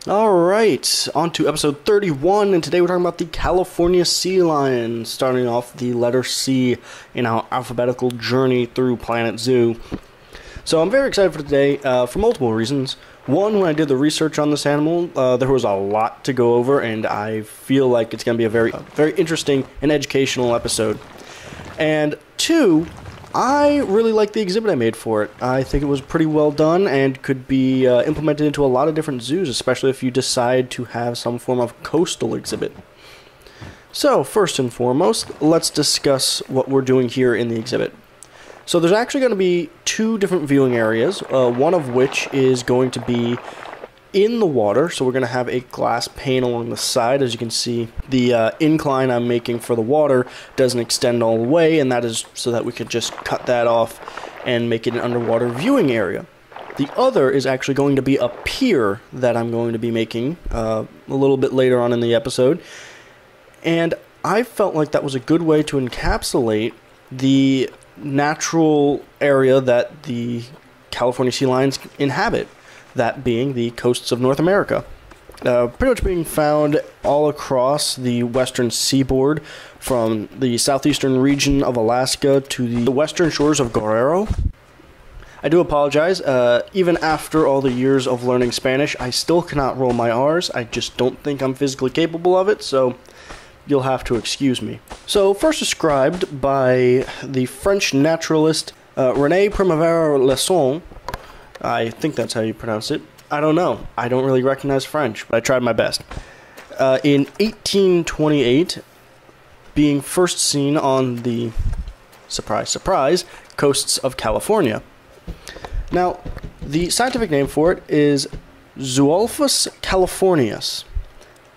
Alright, on to episode 31, and today we're talking about the California sea lion, starting off the letter C in our alphabetical journey through Planet Zoo. So I'm very excited for today, for multiple reasons. One, when I did the research on this animal, there was a lot to go over, and I feel like it's going to be a very interesting and educational episode. And two, I really like the exhibit I made for it. I think it was pretty well done and could be implemented into a lot of different zoos, especially if you decide to have some form of coastal exhibit. So, first and foremost, let's discuss what we're doing here in the exhibit. So there's actually going to be two different viewing areas, one of which is going to be in the water, so we're going to have a glass pane along the side. As you can see, the incline I'm making for the water doesn't extend all the way, and that is so that we could just cut that off and make it an underwater viewing area. The other is actually going to be a pier that I'm going to be making a little bit later on in the episode, and I felt like that was a good way to encapsulate the natural area that the California sea lions inhabit, that being the coasts of North America. Pretty much being found all across the western seaboard, from the southeastern region of Alaska to the western shores of Guerrero. I do apologize, even after all the years of learning Spanish, I still cannot roll my R's. I just don't think I'm physically capable of it, so you'll have to excuse me. So, first described by the French naturalist René Primavera-Lesson. I think that's how you pronounce it. I don't know. I don't really recognize French, but I tried my best. In 1828, being first seen on the, surprise, surprise, coasts of California. Now, the scientific name for it is Zoolophus californius.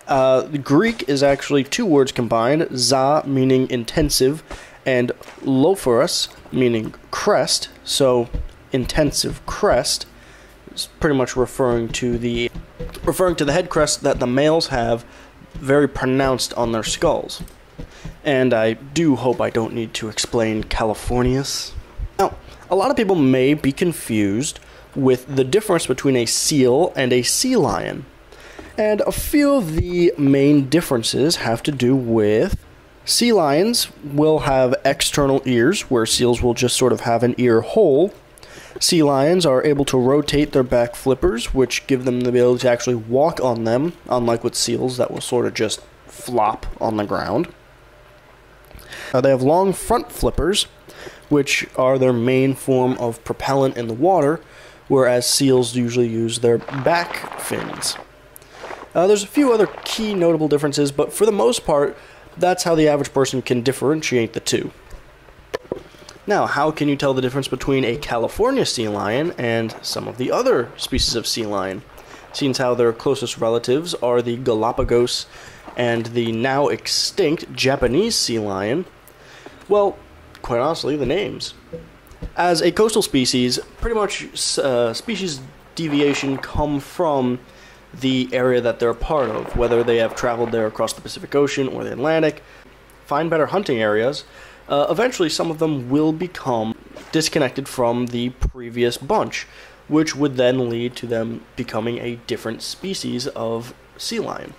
The Greek is actually two words combined, za meaning intensive, and lophorus meaning crest, so intensive crest is pretty much referring to the head crest that the males have very pronounced on their skulls. And I do hope I don't need to explain Californius. Now, a lot of people may be confused with the difference between a seal and a sea lion. And a few of the main differences have to do with sea lions will have external ears, where seals will just sort of have an ear hole. Sea lions are able to rotate their back flippers, which give them the ability to actually walk on them, unlike with seals that will sort of just flop on the ground. They have long front flippers, which are their main form of propellant in the water, whereas seals usually use their back fins. There's a few other key notable differences, but for the most part, that's how the average person can differentiate the two. Now, how can you tell the difference between a California sea lion and some of the other species of sea lion? Seeing how their closest relatives are the Galapagos and the now extinct Japanese sea lion, well, quite honestly, the names. As a coastal species, pretty much species deviation come from the area that they're a part of, whether they have traveled there across the Pacific Ocean or the Atlantic, find better hunting areas. Eventually, some of them will become disconnected from the previous bunch, which would then lead to them becoming a different species of sea lion.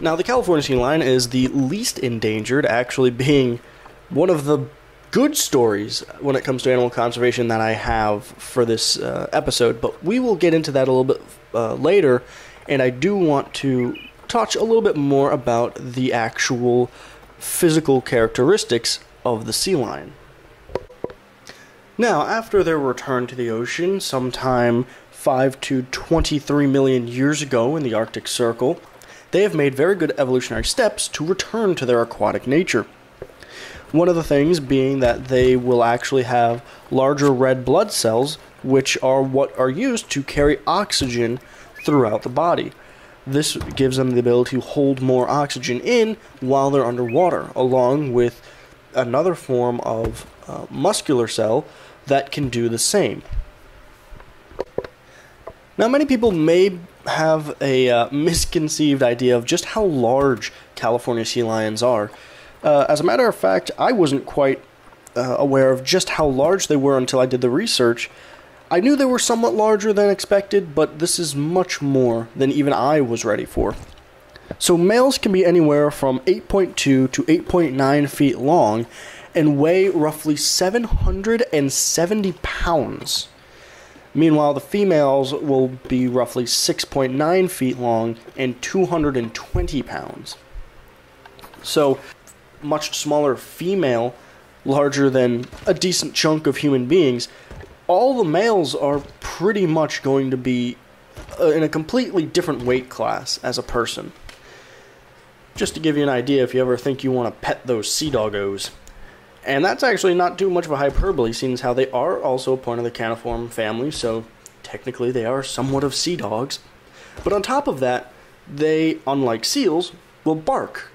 Now, the California sea lion is the least endangered, actually being one of the good stories when it comes to animal conservation that I have for this episode, but we will get into that a little bit later, and I do want to touch a little bit more about the actual physical characteristics of the sea lion. Now, after their return to the ocean sometime 5 to 23 million years ago in the Arctic Circle, they have made very good evolutionary steps to return to their aquatic nature. One of the things being that they will actually have larger red blood cells, which are what are used to carry oxygen throughout the body. This gives them the ability to hold more oxygen in while they're underwater, along with another form of muscular cell that can do the same. Now, many people may have a misconceived idea of just how large California sea lions are. As a matter of fact, I wasn't quite aware of just how large they were until I did the research. I knew they were somewhat larger than expected, but this is much more than even I was ready for. So males can be anywhere from 8.2 to 8.9 feet long and weigh roughly 770 pounds. Meanwhile, the females will be roughly 6.9 feet long and 220 pounds. So, much smaller female, larger than a decent chunk of human beings. All the males are pretty much going to be in a completely different weight class as a person. Just to give you an idea, if you ever think you want to pet those sea doggos. And that's actually not too much of a hyperbole, seeing as how they are also part of the caniform family, so technically they are somewhat of sea dogs. But on top of that, they, unlike seals, will bark.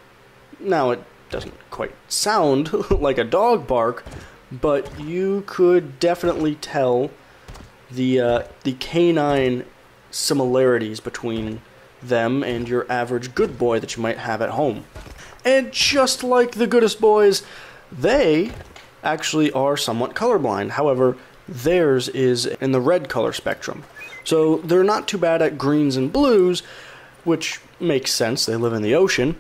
Now, it doesn't quite sound like a dog bark, but you could definitely tell the canine similarities between them and your average good boy that you might have at home. And just like the goodest boys, they actually are somewhat colorblind. However, theirs is in the red color spectrum. So they're not too bad at greens and blues, which makes sense, they live in the ocean.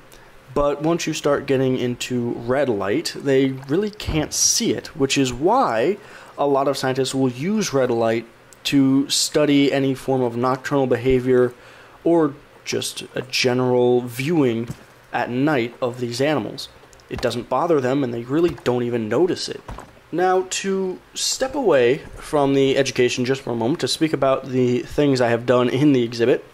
But once you start getting into red light, they really can't see it, which is why a lot of scientists will use red light to study any form of nocturnal behavior or just a general viewing at night of these animals. It doesn't bother them, and they really don't even notice it. Now, to step away from the education just for a moment to speak about the things I have done in the exhibit,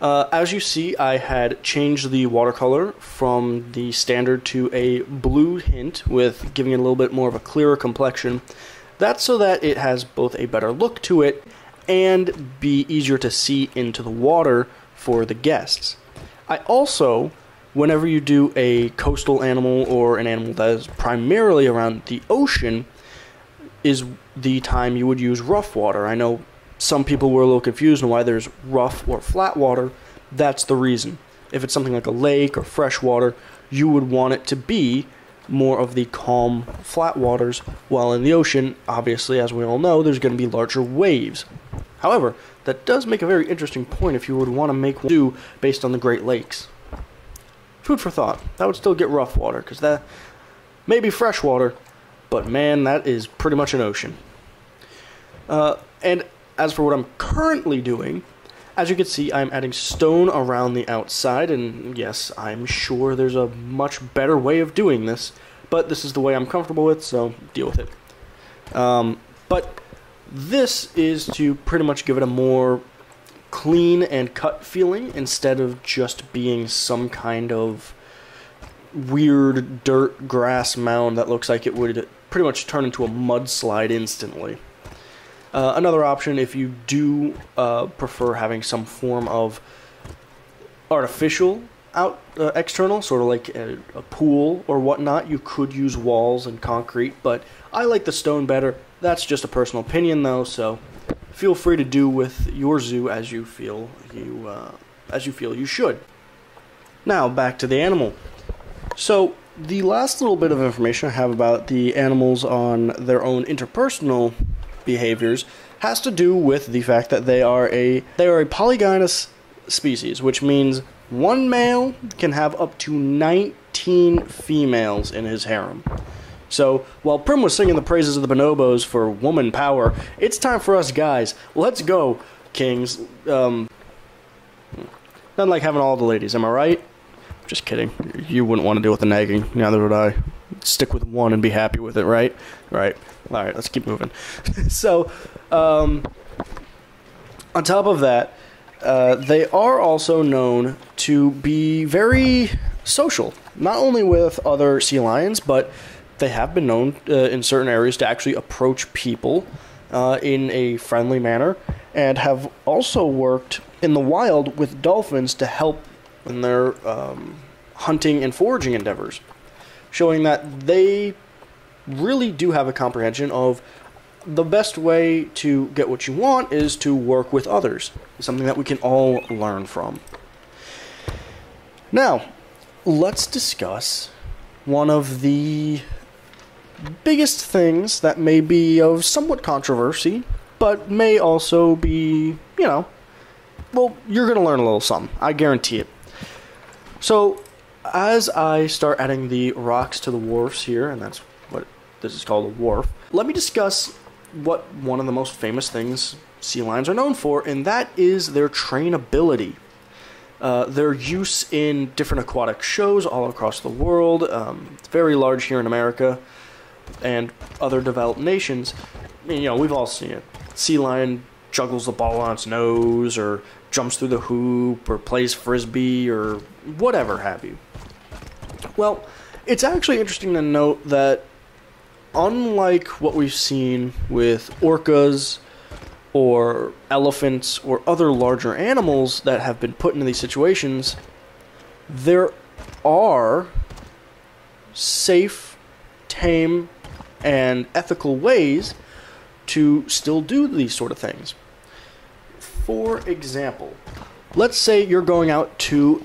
as you see, I had changed the watercolor from the standard to a blue hint, with giving it a little bit more of a clearer complexion. That's so that it has both a better look to it and be easier to see into the water for the guests. I also, whenever you do a coastal animal or an animal that is primarily around the ocean, is the time you would use rough water. I know some people were a little confused on why there's rough or flat water. That's the reason. If it's something like a lake or fresh water, you would want it to be more of the calm, flat waters, while in the ocean, obviously, as we all know, there's going to be larger waves. However, that does make a very interesting point if you would want to make one do based on the Great Lakes. Food for thought. That would still get rough water, because that may be fresh water, but man, that is pretty much an ocean. And as for what I'm currently doing, as you can see, I'm adding stone around the outside, and yes, I'm sure there's a much better way of doing this, but this is the way I'm comfortable with, so deal with it. But this is to pretty much give it a more clean and cut feeling, instead of just being some kind of weird dirt grass mound that looks like it would pretty much turn into a mudslide instantly. Another option, if you do prefer having some form of artificial external, sort of like a pool or whatnot, you could use walls and concrete, but I like the stone better. That's just a personal opinion, though, so feel free to do with your zoo as you feel you should. Now, back to the animal. So, the last little bit of information I have about the animals on their own interpersonal behaviors has to do with the fact that they are a polygynous species, which means one male can have up to 19 females in his harem. So, while Prim was singing the praises of the bonobos for woman power, it's time for us guys. Let's go, kings. Nothing like having all the ladies, am I right? Just kidding. You wouldn't want to deal with the nagging. Neither would I. Stick with one and be happy with it, right? Right. Alright, let's keep moving. So, on top of that, they are also known to be very social. Not only with other sea lions, but they have been known in certain areas to actually approach people in a friendly manner, and have also worked in the wild with dolphins to help in their hunting and foraging endeavors, showing that they really do have a comprehension of the best way to get what you want is to work with others. It's something that we can all learn from. Now, let's discuss one of the biggest things that may be of somewhat controversy, but but may also be, well, you're going to learn a little something. I guarantee it. So, as I start adding the rocks to the wharfs here, and that's what this is called, a wharf, let me discuss what one of the most famous things sea lions are known for, and that is their trainability. Their use in different aquatic shows all across the world. It's very large here in America and other developed nations. We've all seen it. Sea lion juggles the ball on its nose, or jumps through the hoop, or plays frisbee, or whatever have you. Well, it's actually interesting to note that unlike what we've seen with orcas or elephants or other larger animals that have been put into these situations, there are safe, tame, and ethical ways to still do these sort of things. For example, let's say you're going out to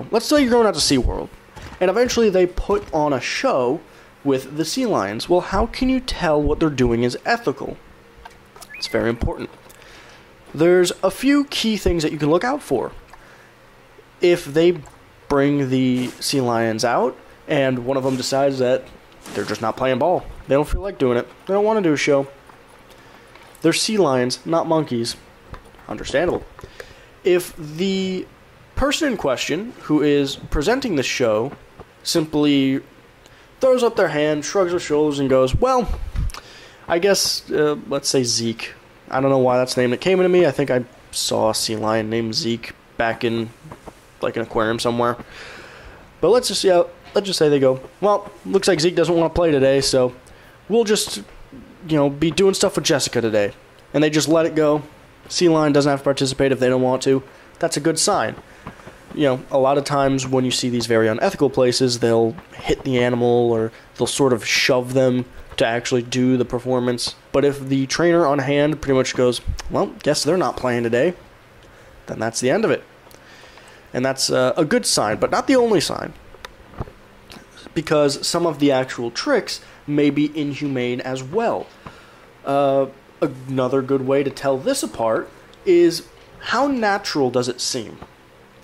let's say you're going out to SeaWorld, and eventually they put on a show with the sea lions. Well, how can you tell what they're doing is ethical? It's very important. There's a few key things that you can look out for. If they bring the sea lions out, and one of them decides that they're just not playing ball, they don't feel like doing it, they don't want to do a show, they're sea lions, not monkeys. Understandable. If the person in question who is presenting the show simply throws up their hand, shrugs their shoulders, and goes, well, I guess, let's say Zeke. I don't know why that's the name that came into me. I think I saw a sea lion named Zeke back in, like, an aquarium somewhere. But let's just say they go, well, looks like Zeke doesn't want to play today, so we'll just, be doing stuff with Jessica today. And they just let it go. Sea lion doesn't have to participate if they don't want to. That's a good sign. A lot of times when you see these very unethical places, they'll hit the animal, or they'll sort of shove them to actually do the performance. But if the trainer on hand pretty much goes, well, guess they're not playing today, then that's the end of it. And that's a good sign, but not the only sign. Because some of the actual tricks may be inhumane as well. Another good way to tell this apart is how natural does it seem?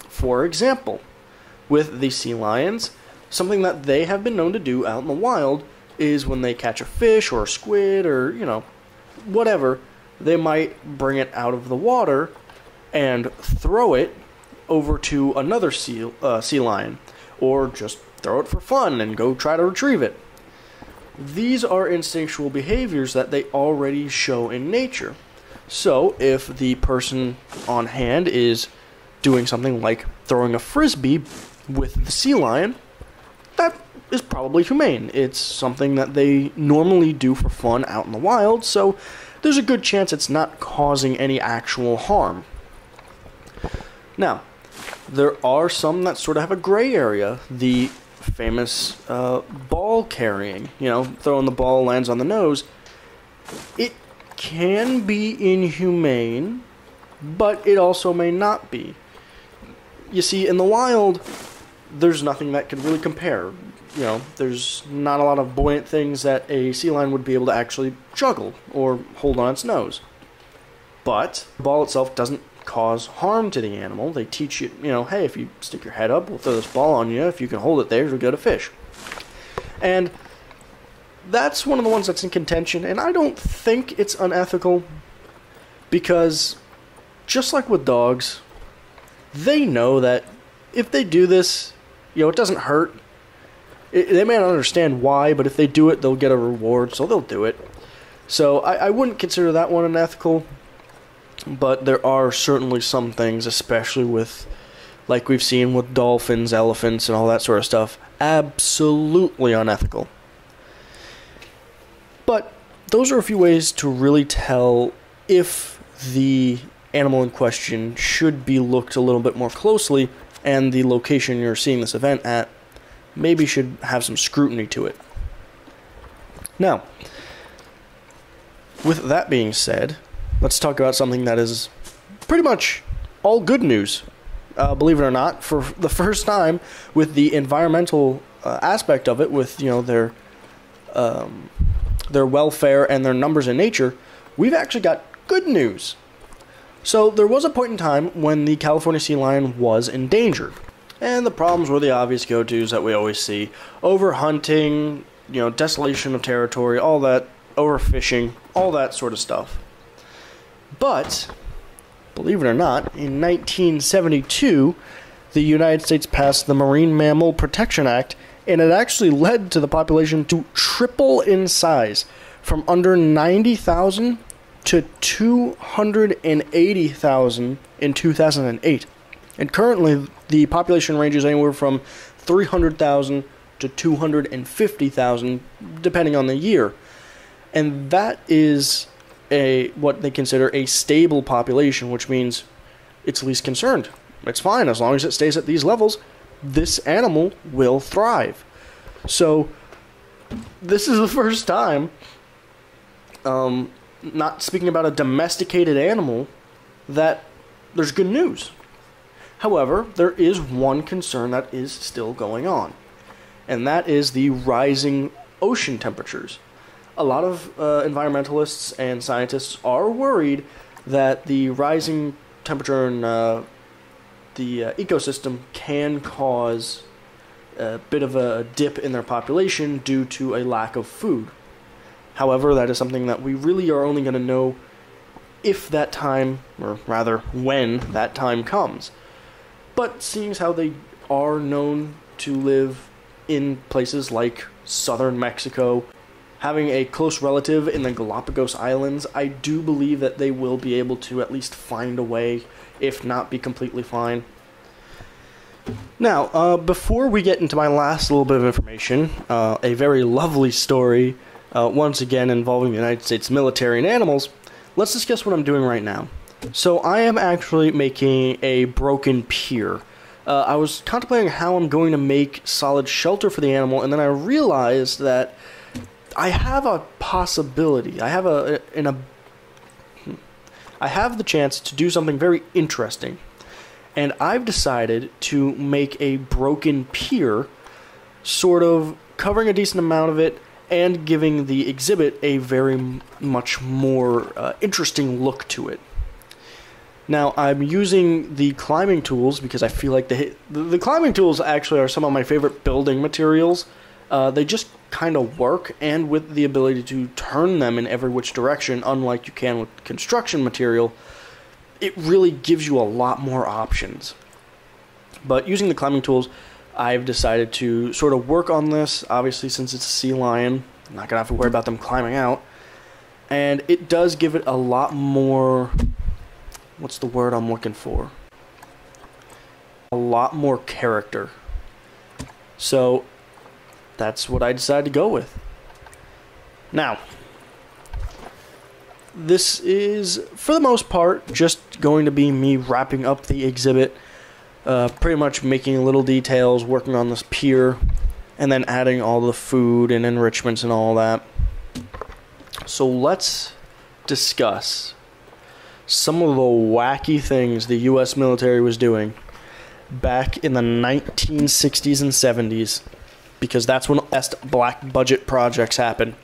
For example, with the sea lions, something that they have been known to do out in the wild is when they catch a fish or a squid or, whatever, they might bring it out of the water and throw it over to another sea lion, or just throw it for fun and go try to retrieve it. These are instinctual behaviors that they already show in nature. So, if the person on hand is doing something like throwing a frisbee with the sea lion, that is probably humane. It's something that they normally do for fun out in the wild, so there's a good chance it's not causing any actual harm. Now, there are some that sort of have a gray area. The famous ball carrying, throwing the ball lands on the nose. It can be inhumane, but it also may not be. You see, in the wild, there's nothing that can really compare. There's not a lot of buoyant things that a sea lion would be able to actually juggle or hold on its nose. But the ball itself doesn't cause harm to the animal. They teach you, hey, if you stick your head up, we'll throw this ball on you. If you can hold it there, you'll get a fish. And that's one of the ones that's in contention, and I don't think it's unethical, because just like with dogs, they know that if they do this, it doesn't hurt. They may not understand why, but if they do it, they'll get a reward, so they'll do it. So I wouldn't consider that one unethical, but there are certainly some things, especially with, like we've seen with dolphins, elephants, and all that sort of stuff, absolutely unethical. But those are a few ways to really tell if the animal in question should be looked a little bit more closely, and the location you're seeing this event at maybe should have some scrutiny to it. Now, with that being said, let's talk about something that is pretty much all good news. Believe it or not, for the first time, with the environmental aspect of it, with their welfare and their numbers in nature, we've actually got good news. So there was a point in time when the California sea lion was endangered. And the problems were the obvious go-tos that we always see. Overhunting, desolation of territory, all that, overfishing, all that sort of stuff. But, believe it or not, in 1972, the United States passed the Marine Mammal Protection Act, and it actually led to the population to triple in size, from under 90,000 to 280,000 in 2008. And currently, the population ranges anywhere from 300,000 to 250,000, depending on the year. And that is what they consider a stable population, which means it's least concerned. It's fine, as long as it stays at these levels, this animal will thrive. So, this is the first time, not speaking about a domesticated animal, that there's good news. However, there is one concern that is still going on, and that is the rising ocean temperatures. A lot of environmentalists and scientists are worried that the rising temperature in the ecosystem can cause a bit of a dip in their population due to a lack of food. However, that is something that we really are only going to know if that time, or rather when that time comes. But seeing as how they are known to live in places like southern Mexico, having a close relative in the Galapagos Islands, I do believe that they will be able to at least find a way, if not be completely fine. Now, before we get into my last little bit of information, a very lovely story, once again involving the United States military and animals, let's discuss what I'm doing right now. So I am actually making a broken pier. I was contemplating how I'm going to make solid shelter for the animal, and then I realized that I have a possibility. I have the chance to do something very interesting. And I've decided to make a broken pier, sort of covering a decent amount of it and giving the exhibit a very much more interesting look to it. Now, I'm using the climbing tools because I feel like the climbing tools actually are some of my favorite building materials. They just kind of work, and with the ability to turn them in every which direction, unlike you can with construction material, it really gives you a lot more options. But using the climbing tools, I've decided to sort of work on this. Obviously, since it's a sea lion, I'm not going to have to worry about them climbing out. And it does give it a lot more... what's the word I'm looking for? A lot more character. So, that's what I decided to go with. Now, this is, for the most part, just going to be me wrapping up the exhibit, pretty much making little details, working on this pier, and then adding all the food and enrichments and all that. So let's discuss some of the wacky things the U.S. military was doing back in the 1960s and 70s, because that's when the best black budget projects happened.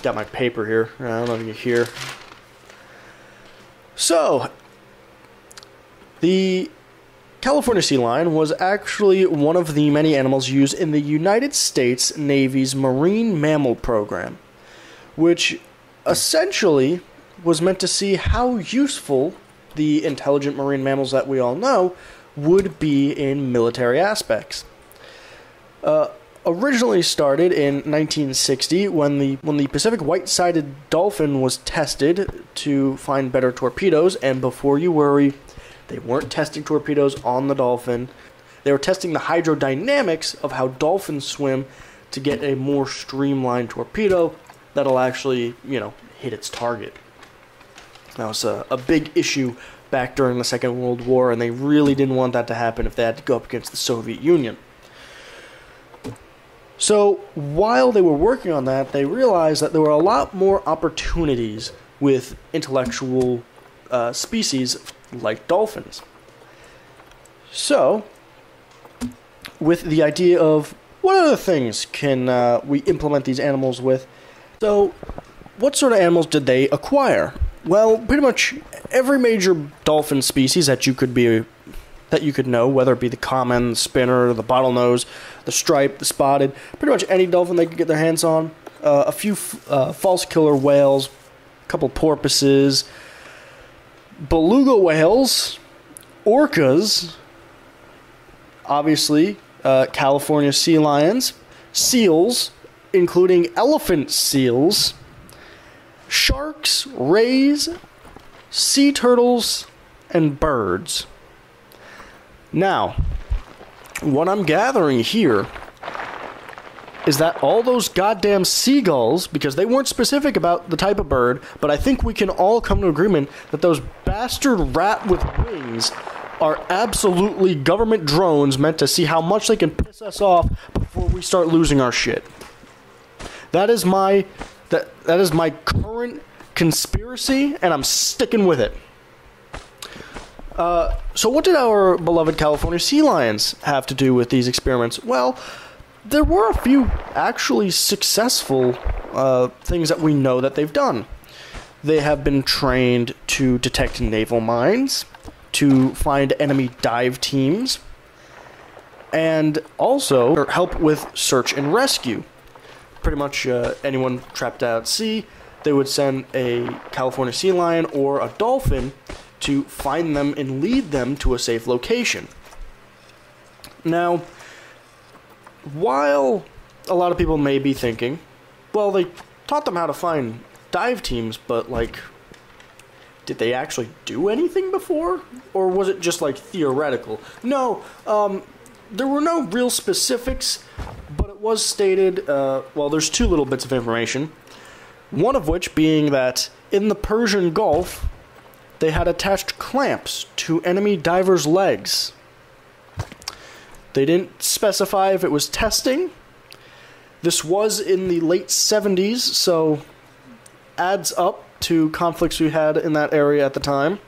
Got my paper here. I don't know if you can hear. So, the California sea lion was actually one of the many animals used in the United States Navy's Marine Mammal Program, which essentially was meant to see how useful the intelligent marine mammals that we all know would be in military aspects. Originally started in 1960 when the Pacific white-sided dolphin was tested to find better torpedoes, and before you worry, they weren't testing torpedoes on the dolphin. They were testing the hydrodynamics of how dolphins swim to get a more streamlined torpedo that'll actually, hit its target. That was a big issue back during the Second World War, and they really didn't want that to happen if they had to go up against the Soviet Union. So, while they were working on that, they realized that there were a lot more opportunities with intellectual species like dolphins. So, with the idea of what other things can we implement these animals with, So, what sort of animals did they acquire? Well, pretty much every major dolphin species that you could know, whether it be the common, the spinner, the bottlenose, the striped, the spotted, pretty much any dolphin they could get their hands on. A few false killer whales, a couple porpoises, beluga whales, orcas, obviously California sea lions, seals, including elephant seals, sharks, rays, sea turtles, and birds. Now, what I'm gathering here is that all those goddamn seagulls, because they weren't specific about the type of bird, but I think we can all come to agreement that those bastard rat with wings are absolutely government drones meant to see how much they can piss us off before we start losing our shit. That is my current conspiracy, and I'm sticking with it. So what did our beloved California sea lions have to do with these experiments? Well, there were a few actually successful things that we know that they've done. They have been trained to detect naval mines, to find enemy dive teams, and also help with search and rescue. Pretty much anyone trapped out at sea, they would send a California sea lion or a dolphin to find them and lead them to a safe location. Now, while a lot of people may be thinking, well, they taught them how to find dive teams, but, like, did they actually do anything before? Or was it just, like, theoretical? No, there were no real specifics, but it was stated, well, there's two little bits of information. One of which being that in the Persian Gulf, they had attached clamps to enemy divers' legs. They didn't specify if it was testing. This was in the late 70s, so adds up to conflicts we had in that area at the time.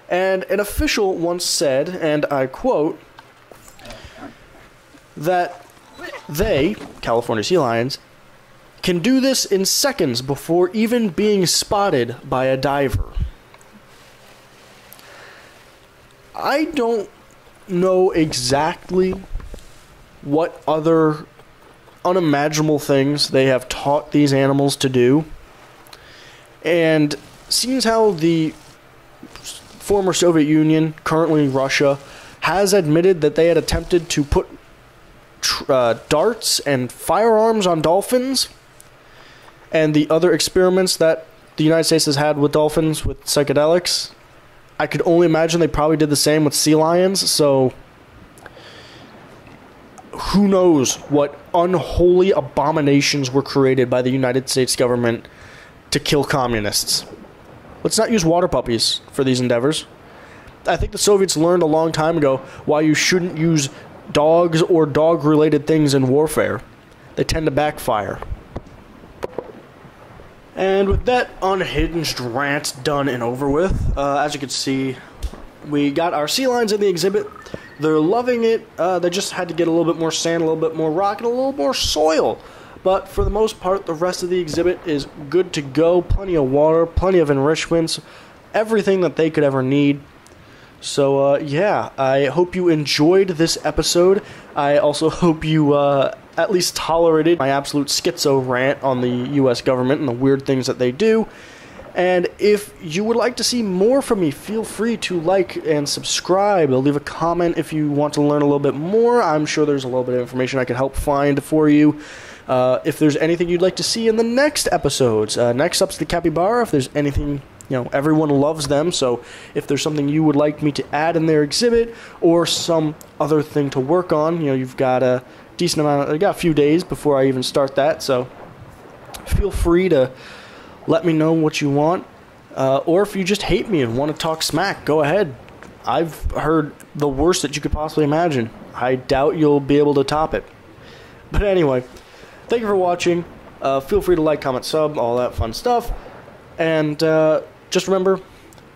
And an official once said, and I quote, that they, California sea lions, can do this in seconds before even being spotted by a diver. I don't know exactly what other unimaginable things they have taught these animals to do. And seems how the former Soviet Union, currently Russia, has admitted that they had attempted to put darts and firearms on dolphins, and the other experiments that the United States has had with dolphins with psychedelics. I could only imagine they probably did the same with sea lions, so who knows what unholy abominations were created by the United States government to kill communists. Let's not use water puppies for these endeavors. I think the Soviets learned a long time ago why you shouldn't use dogs or dog-related things in warfare. They tend to backfire. And with that unhinged rant done and over with, as you can see, we got our sea lions in the exhibit. They're loving it. They just had to get a little bit more sand, a little bit more rock, and a little more soil. But for the most part, the rest of the exhibit is good to go. Plenty of water, plenty of enrichments, everything that they could ever need. So, yeah, I hope you enjoyed this episode. I also hope you at least tolerated my absolute schizo rant on the U.S. government and the weird things that they do. And if you would like to see more from me, feel free to like and subscribe. Leave a comment if you want to learn a little bit more. I'm sure there's a little bit of information I can help find for you. If there's anything you'd like to see in the next episodes. Next up's the capybara. If there's anything, everyone loves them. So if there's something you would like me to add in their exhibit or some other thing to work on, you've got a decent amount. I got a few days before I even start that. So feel free to let me know what you want. Or if you just hate me and want to talk smack, go ahead. I've heard the worst that you could possibly imagine. I doubt you'll be able to top it. But anyway, thank you for watching. Feel free to like, comment, sub, all that fun stuff. And just remember,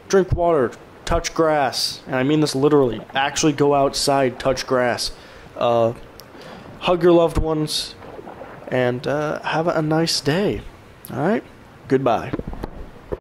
drink water, touch grass. And I mean this literally. Actually go outside, touch grass. Hug your loved ones. And have a nice day. All right, goodbye.